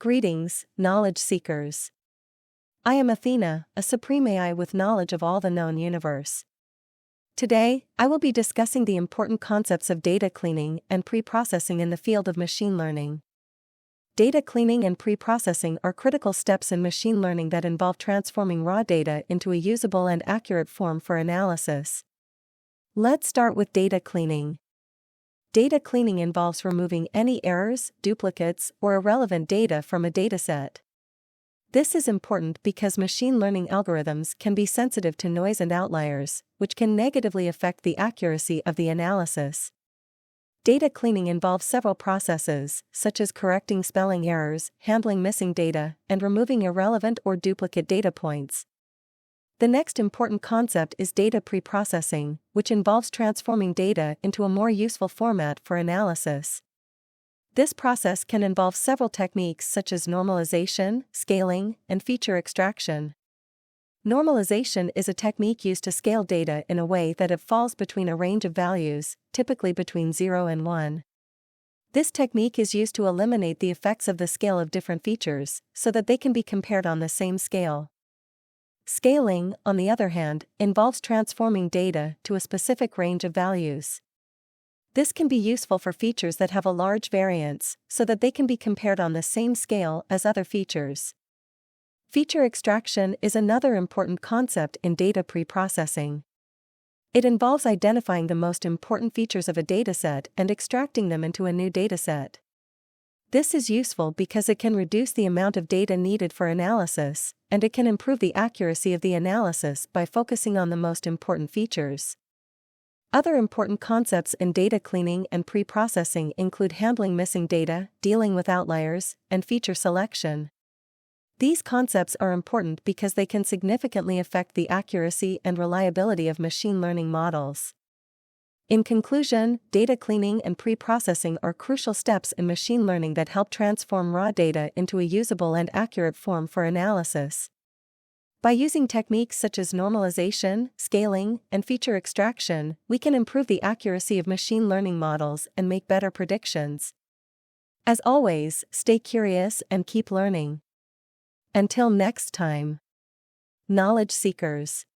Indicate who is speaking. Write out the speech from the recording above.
Speaker 1: Greetings, knowledge seekers. I am Athena, a supreme AI with knowledge of all the known universe. Today, I will be discussing the important concepts of data cleaning and preprocessing in the field of machine learning. Data cleaning and preprocessing are critical steps in machine learning that involve transforming raw data into a usable and accurate form for analysis. Let's start with data cleaning. Data cleaning involves removing any errors, duplicates, or irrelevant data from a dataset. This is important because machine learning algorithms can be sensitive to noise and outliers, which can negatively affect the accuracy of the analysis. Data cleaning involves several processes, such as correcting spelling errors, handling missing data, and removing irrelevant or duplicate data points. The next important concept is data preprocessing, which involves transforming data into a more useful format for analysis. This process can involve several techniques such as normalization, scaling, and feature extraction. Normalization is a technique used to scale data in a way that it falls between a range of values, typically between 0 and 1. This technique is used to eliminate the effects of the scale of different features, so that they can be compared on the same scale. Scaling, on the other hand, involves transforming data to a specific range of values. This can be useful for features that have a large variance, so that they can be compared on the same scale as other features. Feature extraction is another important concept in data preprocessing. It involves identifying the most important features of a dataset and extracting them into a new dataset. This is useful because it can reduce the amount of data needed for analysis, and it can improve the accuracy of the analysis by focusing on the most important features. Other important concepts in data cleaning and preprocessing include handling missing data, dealing with outliers, and feature selection. These concepts are important because they can significantly affect the accuracy and reliability of machine learning models. In conclusion, data cleaning and preprocessing are crucial steps in machine learning that help transform raw data into a usable and accurate form for analysis. By using techniques such as normalization, scaling, and feature extraction, we can improve the accuracy of machine learning models and make better predictions. As always, stay curious and keep learning. Until next time. Knowledge seekers.